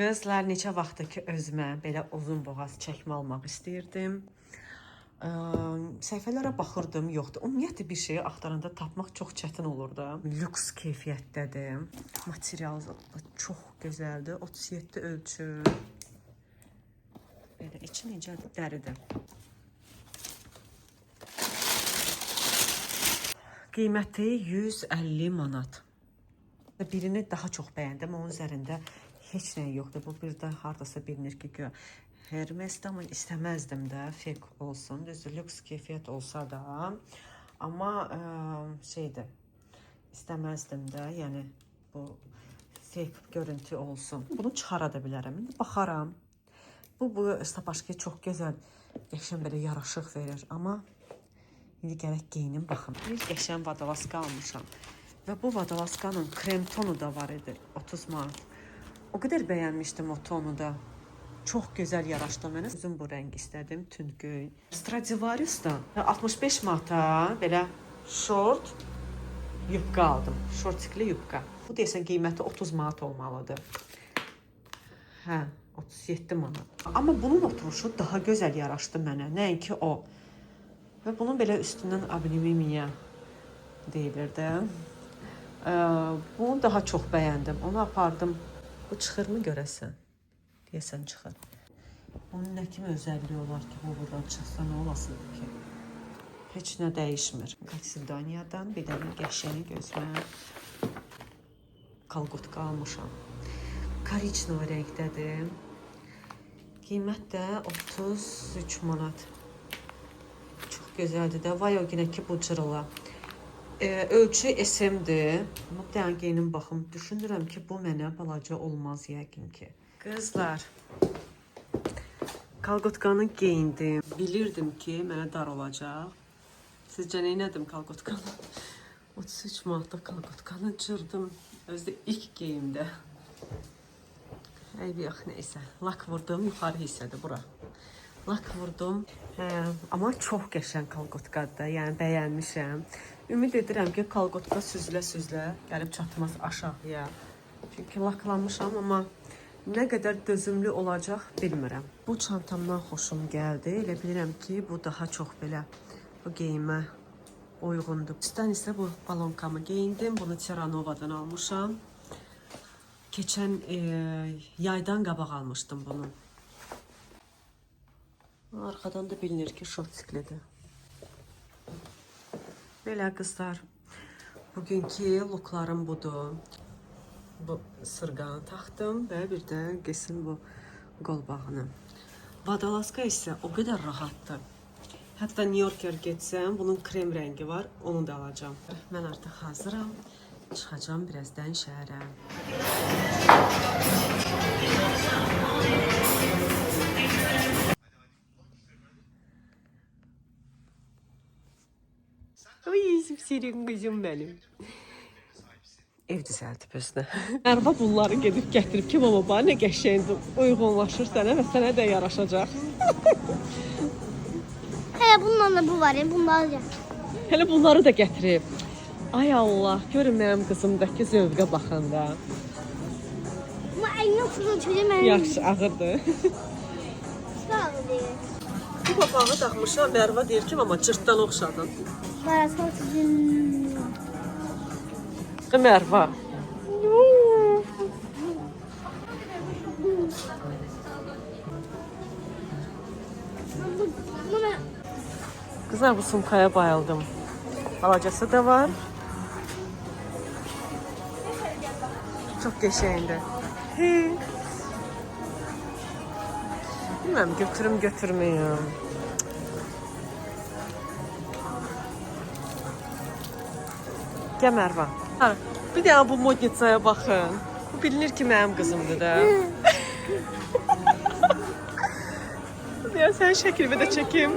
Qızlar, neçə vaxtdır ki, özümə belə uzun boğaz çəkmə almaq istəyirdim. Səhifələrə baxırdım, yoxdur. Ümumiyyətlə bir şeyi axtaranda tapmaq çox çətin olurdu. Lüks keyfiyyətdədir. Material çox gözəldir. 37 ölçü. Belə içi necə dəridir. Qiyməti 150 manat. Birini daha çox bəyəndim. Onun üzərində heç nə yoxdur. Bu bir də hardasa bilinir ki, Hermes'də, amma istəməzdim də fake olsun. Düzdür, lüks keyfiyyət olsa da. Amma şeydir, istəməzdim də, yəni bu fake görüntü olsun. Bunu çıxara da bilərəm. İndi baxaram. Bu Stapaşkiyə çox gözəl, qəşəng belə yaraşıq verir. Amma indi gərək geyinim baxım. Bir qəşəng vadalaska almışam. Və bu vadalaskanın krem tonu da var idi, 30 manat. O qədər bəyənmişdim o tonu da. Çox gözəl yaraşdı mənə. Üzüm bu rəng istədim, tündgöy. Stradivarius'dan 65 manata belə şort yubka aldım. Şortikli yubka. Bu deyəsən qiyməti 30 manat olmalıdır. Hə, 37 manat. Amma bunun oturuşu daha gözəl yaraşdı mənə, nəinki o. Və bunun belə üstündən abonemiya deyilir də. Bunu daha çox bəyəndim. Onu apardım. Bu çıxırmı görəsən? Deyəsən çıxır. Onun nə kimi özəlliyi olar ki, bu buradan çıxsa nə olasın ki? Heç nə dəyişmir. Katsildaniyadan bir dənə qəşəni gözümə kalqutka almışam. Koriçnoy rəngdədir. Qiymət də 33 manat. Çox gözəldir də. Vay o günə ki, bu cırıla. Ölçü SM-dir. Amma bir dənə geyinim baxım. Düşünürəm ki, bu mənə balaca olmaz yəqin ki. Qızlar, kalqotkanı geyindim. Bilirdim ki, mənə dar olacaq. Sizcə neynədim kalqotkanı? 33 manatda kalqotkanı cırdım. Özdə ilk geyimdə. Ey yox, neysə. Lak vurdum, yuxarı hissədir bura. Lak vurdum. Amma çox qəşəng kalqotkadır da, yəni bəyənmişəm. Ümid edirəm ki, kalqotka süzülə-süzülə gəlib çatmaz aşağıya. Çünki laklanmışam, amma nə qədər dözümlü olacaq bilmirəm. Bu çantamdan xoşum gəldi. Elə bilirəm ki, bu daha çox belə bu geyimə uyğundur. Üstdən isə bu balonkamı geyindim. Bunu Terranova'dan almışam. Keçən yaydan qabaq almışdım bunu. Arxadan da bilinir ki, şortiklidir. Belə qızlar, bugünkü looklarım budur. Bu sırğanı taxdım və bir də kesin bu qol bağını. Vadalaska isə o qədər rahatdır. Hətta New Yorker getsəm, bunun krem rəngi var, onu da alacağım. Mən artıq hazıram, çıxacağım birazdan şəhərə. Ay, sevgilim qızım mənim. Ev düzəldib özünə. Ərva bunları gedib gətirib ki, baba, nə qəşəngdir, uyğunlaşır sənə və sənə də yaraşacaq. Hələ bundan da bu var, bunları alacaq. Hələ bunları da gətirib. Ay Allah, görün mənim qızımdakı zövqə baxanda. Amma əyni oturduğun çocuğu mənim. Yaxşı, ağırdır. Sağ deyil. Bu papağı taxmışam, Ərva deyir ki, mama cırtdan oxşadın. Barası oturduğun. Ərva. Kızlar, bu sumkaya bayıldım. Balacası da var. Çok qəşəngdir. Bilmem, götürüm götürməyim. Gəl Mərva. Bir də bu modnitsaya baxın. Bu bilinir ki, mənim qızımdır da. Ya sən şəkilimi də çəkim.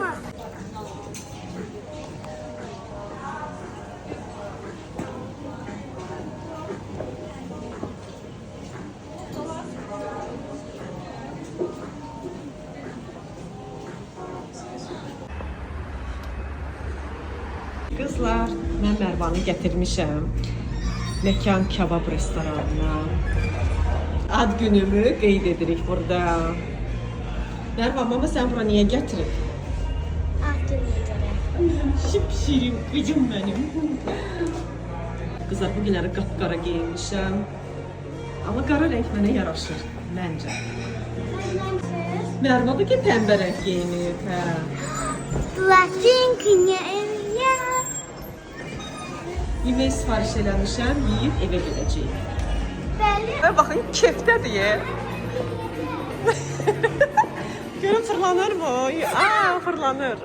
Qızlar, mən Mərvanı gətirmişəm. Məkan kebab restoranına. ad günümü qeyd edirik burada. Merhaba, mama sen bura niye getirib? Şipşirim, qıcım mənim. Qızlar, bu günləri qapqara giyinmişəm. Amma qara rəng mənə yaraşır, məncə. Merhaba da ki pəmbə rəng giyinib, hə. Blackpink ya. Yemək sifariş eləmişəm, yeyib evə gedəcəyik. Bəli. Baxın, kefdədir. Görün fırlanır mı? Aa, fırlanır.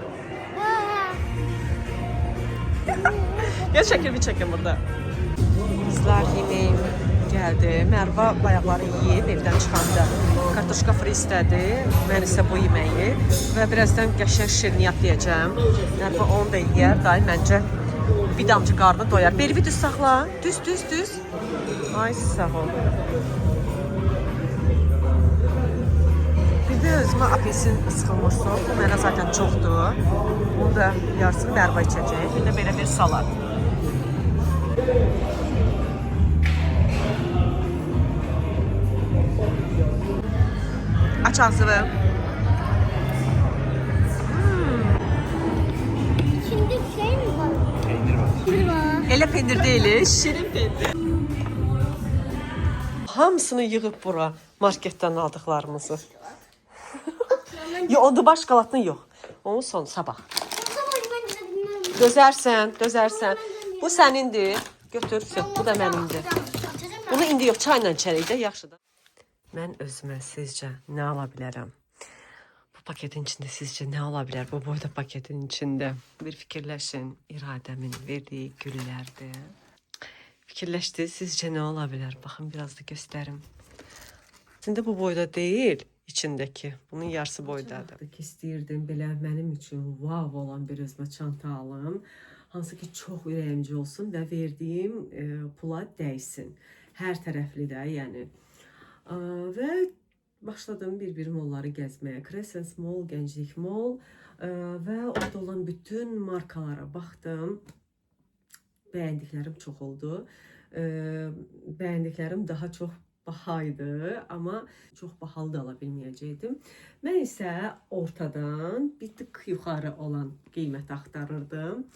Gel şəkil bir çəkin burada. Kızlar, yemeğim geldi. Merve bayaqları yiyib evdən çıxanda kartoşka fri istədi. Mən isə bu yeməyi və birazdan qəşəng şirniyyat yeyəcəm. Merve onu da yeyər. Dayı məncə bir damcı qarnı doyar. Belvi düz saxla. Düz. Ay sağ ol. Bir də özümə apelsin sıxılmış soğuk. Bu mənə zaten çoxdur. Bunu da yarısını Merve içəcək. Bir də belə bir salat. Aç ağzını. İçinde şey mi var? Peynir var. Peynir var. Elə pendir deyil, şirin pendir. Hamısını yığıb bura marketdən aldıqlarımızı. Yox, onda baş qalatını yox. Onun son sabah. Dözərsən. Bu sənindir. Götürsün. Bu da mənimdir. Bunu indi yox, çayla içərik də, yaxşıdır. Mən özümə sizcə nə ala bilərəm? Bu paketin içində sizcə nə ola bilər? Bu boyda paketin içində. Bir fikirləşin. İradəmin verdiyi güllərdir. Fikirləşdiniz, sizcə nə ola bilər? Baxın, biraz da göstərim. Əslində bu boyda deyil, içindəki. Bunun yarısı boydadır. İstəyirdim belə mənim üçün vav olan bir özümə çanta alım. Hansı ki çox ürəyimci olsun və verdiyim pula dəysin. Hər tərəfli də, yəni. Və başladım bir molları gəzməyə. Crescent Mall, Gənclik Mall və orada olan bütün markalara baxdım. Bəyəndiklərim çox oldu. Bəyəndiklərim daha çox bahaydı, amma çox bahalı da ala bilməyəcəkdim. Mən isə ortadan bir tık yuxarı olan qiymət axtarırdım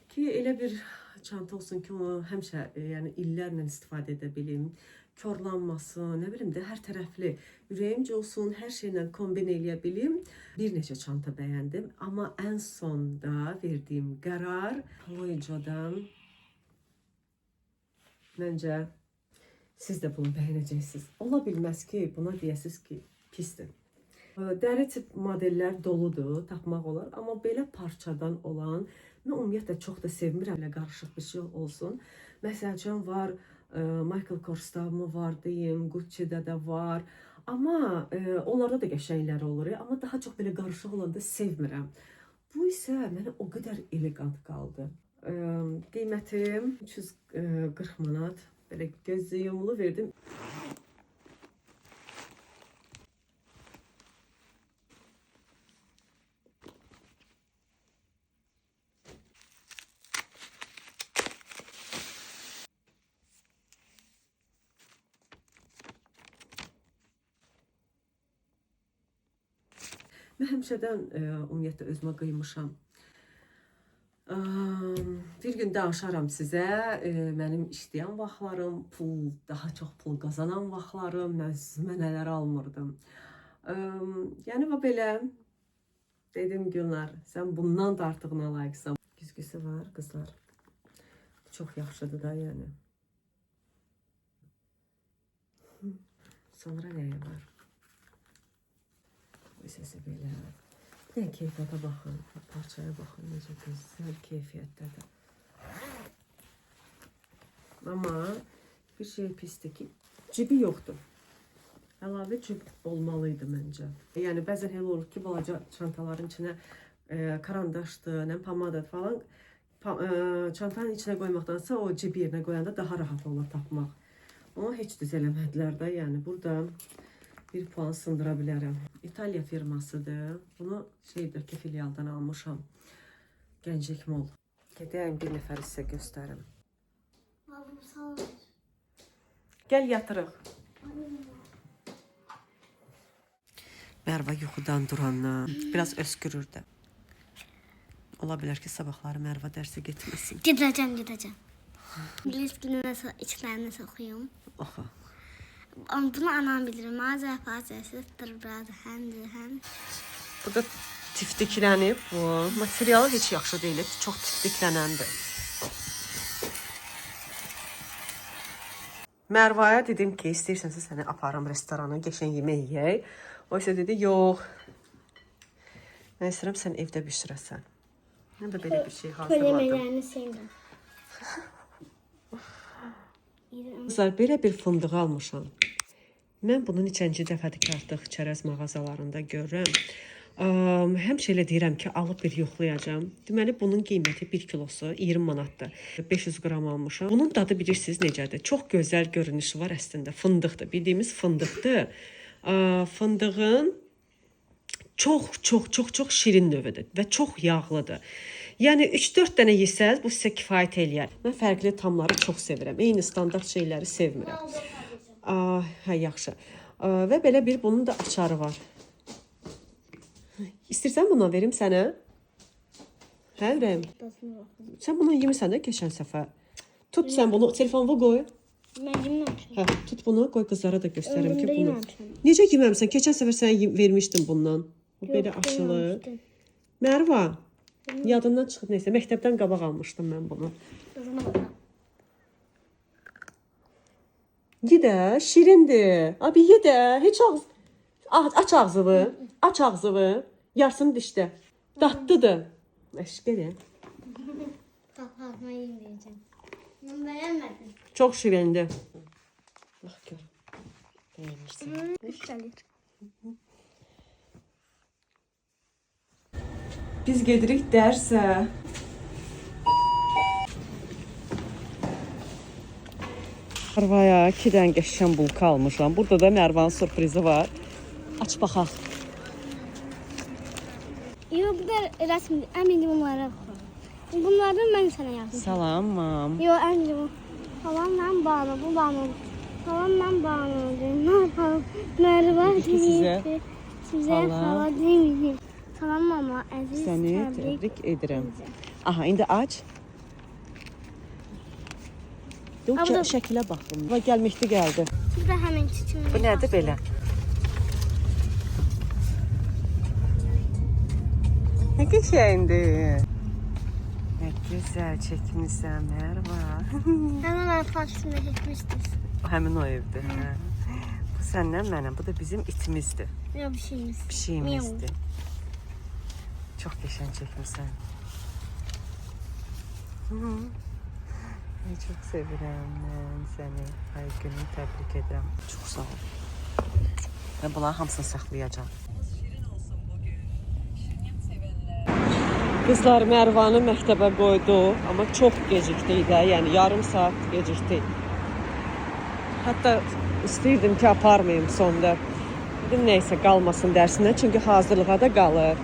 ki, elə bir çanta olsun ki, onu həmişə, yəni illərlə istifadə edə bilim. Korlanmasın, nə bilim də hər tərəfli ürəyimcə olsun, hər şeylə kombin eləyə bilim. Bir neçə çanta bəyəndim, amma ən sonda verdiyim qərar Loico'dan. Məncə siz də bunu bəyənəcəksiniz. Ola bilməz ki, buna deyəsiniz ki, pisdir. Dəri tip modellər doludur, tapmaq olar, amma belə parçadan olan, mən ümumiyyətlə çox da sevmirəm, belə qarışıq bir şey olsun. Məsələn var, Michael Kors'da mı var deyim, Gucci'də də var. Amma onlarda da qəşəngləri olur, amma daha çox belə qarışıq olanda sevmirəm. Bu isə mənə o qədər elegant qaldı. Qiymətim 340 manat. Belə göz yumulu verdim. Mən həmişədən ümumiyyətlə özümə qıymışam. Bir gün danışaram sizə, mənim işləyən vaxtlarım, daha çox pul qazanan vaxtlarım, mən nələr almırdım. Yəni belə dedim Gülnar, sən bundan da artıqına layiqsən. Güzgüsü var qızlar. Çox yaxşıdır da yəni. Sonra nəyə var? Bu səsi belə. Bir keyfiyyətə baxın, parçaya baxın, necə gözəl keyfiyyətdədir. Amma bir şey pisdir ki, cibi yoxdur. Əlavə cib olmalıydı məncə. Yəni bəzən elə olur ki, balaca çantaların içinə karandaşdır, pomadadır falan. Çantanın içinə qoymaqdansa o cib yerinə qoyanda daha rahat olur tapmaq. Onu heç düz eləmədilər də, yəni burada bir puan sındıra bilərəm. İtaliya firmasıdır. Bunu şeydəki filialdan almışam. Gənclik Mall. Gedəyim bir nəfər sizə göstərim. Gəl yatırıq. Mərva yuxudan durandan biraz öskürürdü. Ola bilər ki, sabahları Mərva dərsə getməsin. Gedəcəm. İngilis dilində içlərini oxuyum. Oxu. Bunu anam bilir. Mazə fazəsizdir, biraz həm. Burada tiftiklənib bu. Materialı heç yaxşı deyil, çox tiftiklənəndir. Mərvaya dedim ki, istəyirsənsə səni aparam restorana, qəşəng yemək yeyək. O isə dedi, yox. Mən istəyirəm sən evdə bişirəsən. Mən də belə bir şey hazırladım. Yeməklərini sevdim. Qızlar, belə bir fındıq almışam. Mən bunu neçənci dəfədir ki, artıq çərəz mağazalarında görürəm. Həmişə elə deyirəm ki, alıb bir yoxlayacağam. Deməli, bunun qiyməti 1 kilosu 20 manatdır. 500 qram almışam. Bunun dadı bilirsiniz necədir? Çox gözəl görünüşü var əslində. Fındıqdır, bildiyimiz fındıqdır. Fındığın çox şirin növüdür və çox yağlıdır. Yəni 3-4 dənə yesəz bu sizə kifayət eləyər. Mən fərqli tamları çox sevirəm. Eyni standart şeyləri sevmirəm. Hə, yaxşı. Və belə bir bunun da açarı var. İstəyirsən bundan verim sənə? Hə, Ürəyim? Sən bunu yemirsən də keçən səfər. Tut sən bunu, telefonuna qoy. Mən yeməmişəm. Hə, tut bunu, qoy qızlara da göstərim ki, Ömrümdə bunu. yeməmişəm. Necə yeməmsən? Keçən səfər sənə vermişdim bundan. Bu belə aşılır. Mərva, yadından çıxıb neysə, məktəbdən qabaq almışdım mən bunu. Yedə, şirindir. Abi yedə, heç ağız... Aç ağzını, aç ağzını. Yarısını dişdə. Dadlıdır. Eşq edin. Qapağıma yeməyəcəm. Mən bəyənmədim. Çox şirindir. Bax gör. Bəyənirsən. Gəlir. Biz gedirik dərsə. Mərvaya 2 dənə qəşəng bulka almışam. Burada da Mərvanın sürprizi var. Aç baxaq. Yox, bu da rəsmdir. Əmindim bunlara oxu. Bunlardan mən sənə yazdım. Salam, mam. Yox, əmindim o. Halamla bağlı, bu bağlı. Halamla bağlıdır. Ne yapalım? Mərva deyildi. Sizə xala deyildi. Salam mama, əziz Səni təbrik edirəm. Aha, indi aç. Şəkilə baxdım. Və gəlməkdə gəldi. Bu da həmin çiçəyin. Bu nədir belə? Nə qəşəngdir. Nə gözəl çəkmisən, Mərva. Həmin mən faksını etmişdiniz. Həmin o evdir. Hə. Bu səndən mənəm. Bu da bizim itimizdir. Yox, bir şeyimiz. Bir şeyimizdir. Çox qəşəng çəkmisən. Çox sevirəm mən səni. Ay gününü təbrik edirəm. Çox sağ ol. Mən bunların hamısını saxlayacağam. Qızlar Mərvanı məktəbə qoydu, amma çox gecikdik də, yəni yarım saat gecikdik. Hətta istəyirdim ki, aparmayım sonda. Dedim, neysə qalmasın dərsindən, çünki hazırlığa da qalır.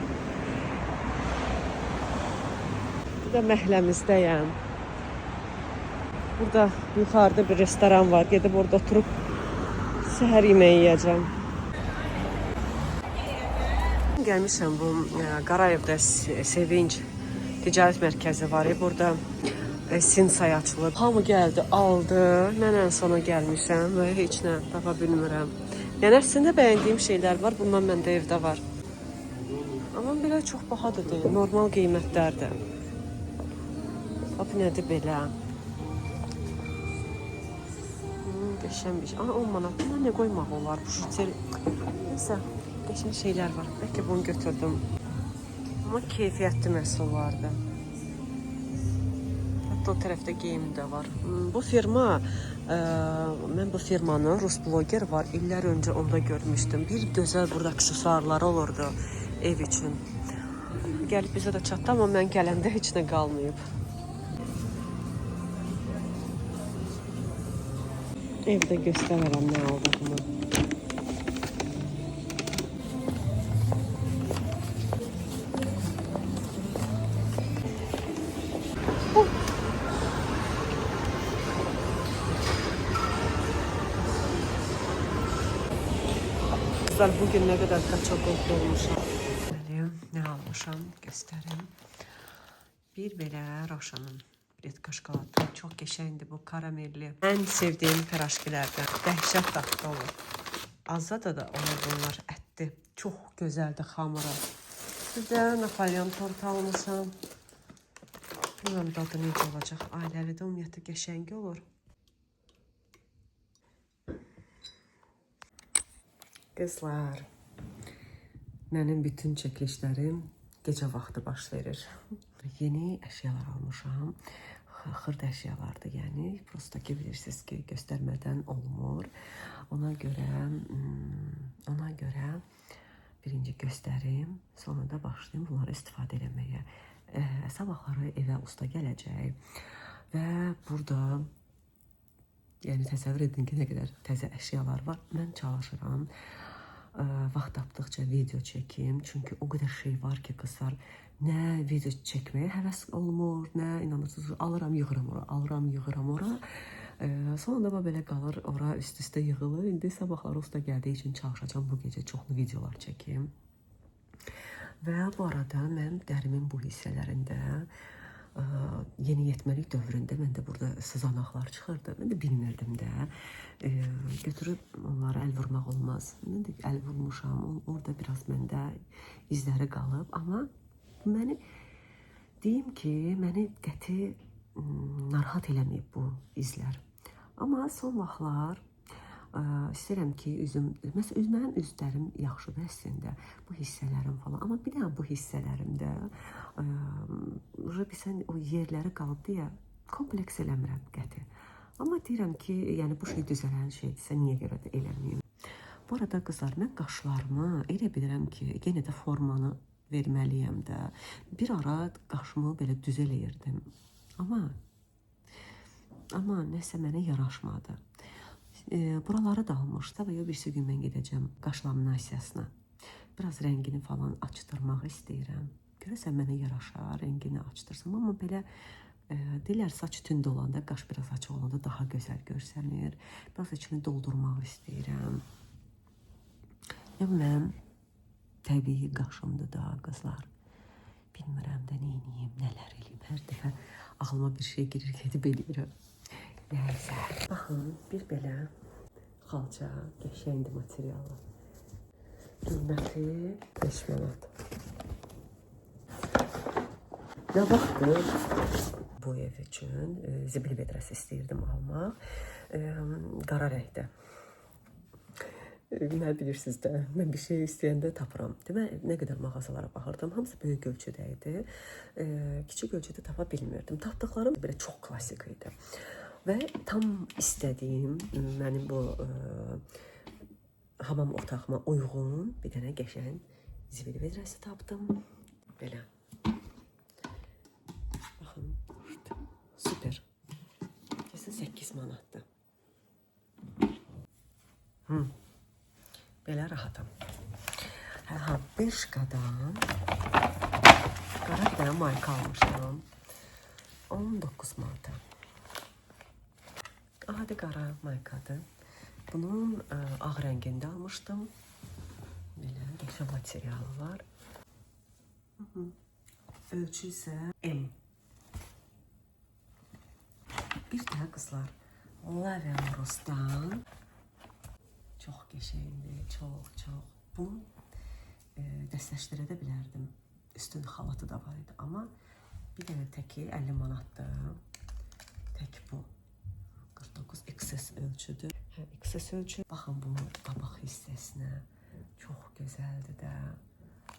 Bu da məhəlləmizdəyəm. Burada yuxarıda bir restoran var, gedib orada oturub səhər yeməyi yeyəcəm. Gəlmişəm bu Qarayevdə Sevinç ticarət mərkəzi var. Burada Sinsay açılıb. Hamı gəldi, aldı. Mən ən sona gəlmişəm və heç nə tapa bilmirəm. Yəni əslində bəyəndiyim şeylər var. Bundan məndə evdə var. Amma belə çox bahadır deyil. Normal qiymətlərdir. Bax nədir belə? Qəşəng bir şey. 10 manat. Buna nə qoymaq olar? Bu şütel. Nəsə, qəşəng şeylər var. Bəlkə bunu götürdüm. Amma keyfiyyətli məhsullardır. Hətta o tərəfdə geyim də var. Bu firma, mən bu firmanın rus bloger var. İllər öncə onda görmüşdüm. Bir gözəl burada aksesuarları olurdu ev üçün. Gəlib bizə də çatdı, amma mən gələndə heç nə qalmayıb. Evdə göstərərəm nə aldığımı. Kızlar bugün ne kadar kaçak olmuşam. Ne almışam göstereyim. Bir belə Roşanın Bredka şokoladı. Çox qəşəngdir bu karamelli. Ən sevdiyim piraşkilərdən. Dəhşət dadlı olur. Azada da olur bunlar ətli. Çox gözəldir xamırı. Bir də Napolyon tortu almışam. Bilmirəm dadı necə olacaq. Ailəli də ümumiyyətlə qəşəng olur. Qızlar, mənim bütün çəkilişlərim gecə vaxtı baş verir. Yeni əşyalar almışam. Xırd əşyalardır, yəni. Prosta ki, bilirsiniz ki, göstərmədən olmur. Ona görə birinci göstərim, sonra da başlayayım bunları istifadə eləməyə. Sabahları evə usta gələcək və burada yəni təsəvvür edin ki, nə qədər təzə əşyalar var. Mən çalışıram vaxt tapdıqca video çəkim. Çünki o qədər şey var ki, qızlar, nə video çəkməyə həvəs olmur, nə inanırsınız, alıram, yığıram ora, alıram, yığıram ora. Sonra da belə qalır, ora üst-üstə yığılır. İndi sabahları usta gəldiyi üçün çalışacağam bu gecə çoxlu videolar çəkim. Və bu arada mən dərimin bu hissələrində yeni yetməlik dövründə məndə burada sızanaqlar çıxırdı. Mən də bilmirdim də. Götürüb onlara əl vurmaq olmaz. Mən də əl vurmuşam. Orada biraz məndə izləri qalıb. Amma deyim ki, məni qəti narahat eləməyib bu izlər. Amma son vaxtlar istəyirəm ki, mənim üzlərim yaxşıdır əslində, bu hissələrim falan. Amma bir dənə bu hissələrimdə bilsən, o yerləri qalıb deyə kompleks eləmirəm qəti. Amma deyirəm ki, yəni bu şey düzələn şeydirsə, niyə görə də eləməyim? Bu arada qızlar, mən qaşlarımı elə bilirəm ki, yenə də formanı verməliyəm də. Bir ara qaşımı belə düz eləyirdim. Amma nəsə mənə yaraşmadı. Buraları dalmışdı və birisi gün mən gedəcəm qaş laminasiyasına. Biraz rəngini falan açdırmaq istəyirəm. Görəsən mənə yaraşar, rəngini açdırsam. Amma belə deyirlər, saç tünd olanda, qaş biraz açıq olanda daha gözəl görsənir. Biraz içini doldurmaq istəyirəm. Mənim təbii qaşımdır da, qızlar. Bilmirəm də neyniyim, nələr eləyim. Hər dəfə ağlıma bir şey girir, gedib eləyirəm. Nəysə, baxın, bir belə xalça, qəşəngdir materialı. Qiyməti 5 manat. Nə vaxtdır bu ev üçün zibil vedrəsi istəyirdim almaq. Qara rəngdə. Nə bilirsiniz də, mən bir şey istəyəndə tapıram. Demək, nə qədər mağazalara baxırdım, hamısı böyük ölçüdə idi. Kiçik ölçüdə tapa bilmirdim. Tapdıqlarım belə çox klassik idi. Və tam istədiyim, mənim bu hamam otağıma uyğun bir dənə qəşəng zibil vedrəsi tapdım. Belə. Baxın, süper. Kesin 8 manatdır. Belə rahatım. Bershkadan qara bir dənə mayka almışam. 19 manata. Adi qara maykadır. Bunun ağ rəngində almışdım. Belə qəşəng materialı var. Ölçü isə M. Bir də qızlar, Lavenros'dan çox qəşəngdir, çox. Bunu dəstləşdirə də bilərdim. Üstün xalatı da var idi. Amma bir dənə təki 50 manatdır. Tək bu. 49 XS ölçüdür. XS ölçü. Baxın bunu qabaq hissəsinə. Çox gözəldir də.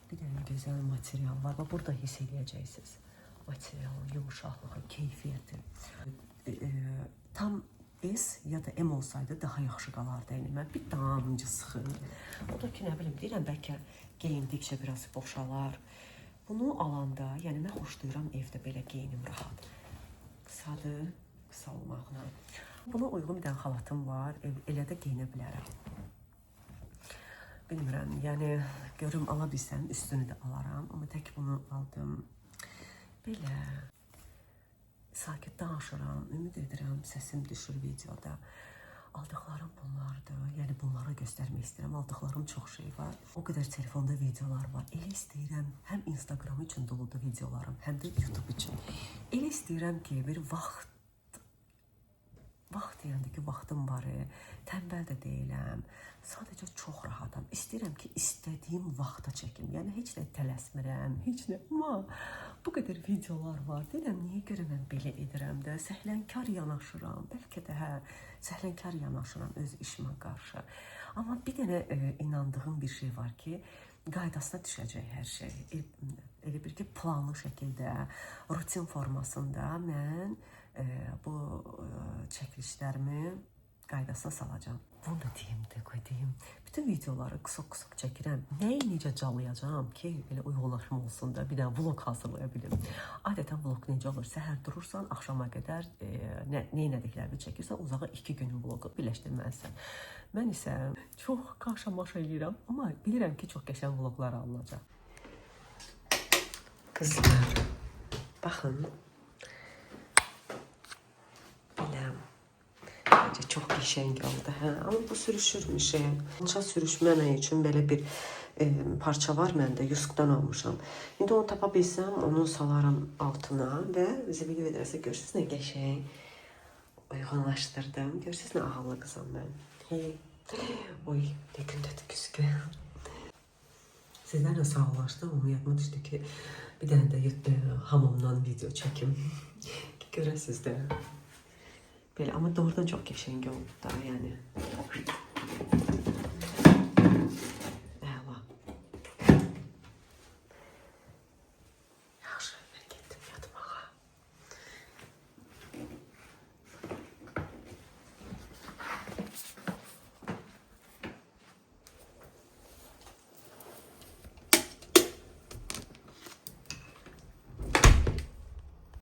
Bir dənə gözəl material var. Burada hiss eləyəcəksiniz. Materialın yumuşaqlığı, keyfiyyəti. Tam S ya da M olsaydı daha yaxşı qalardı əynimə. Bir damcı sıxır. O da ki, nə bilim, deyirəm, bəlkə geyindikcə biraz boşalar. Bunu alanda, yəni mən xoşlayıram evdə belə geyinim rahat. Qısadır, qısa olmaqla. Buna uyğun bir dənə xalatım var, elə də geyinə bilərəm. Bilmirəm, yəni görüm ala bilsəm, üstünü də alaram. Amma tək bunu aldım. Belə sakit danışıram, ümid edirəm səsim düşür videoda. Aldıqlarım bunlardır. Yəni bunları göstərmək istəyirəm. Aldıqlarım çox şey var. O qədər telefonda videolar var. Elə istəyirəm, həm Instagram üçün doludur videolarım, həm də YouTube üçün. Elə istəyirəm ki, bir vaxt deyəndə ki, vaxtım var, tənbəl də deyiləm. Sadəcə çox rahatam. İstəyirəm ki, istədiyim vaxta çəkim. Yəni heç nə tələsmirəm, heç nə. Amma bu qədər videolar var. Deyirəm, niyə görə mən belə edirəm də? Səhlənkar yanaşıram. Bəlkə də səhlənkar yanaşıram öz işimə qarşı. Amma bir dənə inandığım bir şey var ki, qaydasına düşəcək hər şey. Elə bir ki, planlı şəkildə, rutin formasında mən bu çəkilişlərimi qaydasına salacağam. Bunu da deyim də, qoy deyim. Bütün videoları qısıq-qısıq çəkirəm. Nəyi necə calayacağam ki, belə uyğunlaşma olsun da, bir dənə vlog hazırlaya bilim. Adətən vlog necə olur? Səhər durursan, axşama qədər neynədiklərini çəkirsən, uzağa 2 günün vlogu birləşdirməlisən. Mən isə çox qaşa-maşa eləyirəm, amma bilirəm ki, çox qəşəng vloqlar alınacaq. Qızlar, baxın. Bence çox qəşəng oldu, hə? Amma bu sürüşürmüş. Alça sürüşməmək üçün belə bir parça var məndə, Yuskdan almışam. İndi onu tapa bilsəm, onu salaram altına və zibil vedrəsə görürsünüz nə qəşəng uyğunlaşdırdım. Görürsünüz nə ağıllı qızam mən. Hey. Oy, nə gündədir güzgü. Sizlərlə sağollaşdım, amma yadıma düşdü ki, bir dənə də hamamdan video çəkim. Görəsiniz də. Belə, amma doğrudan çox qəşəng oldu da, yəni.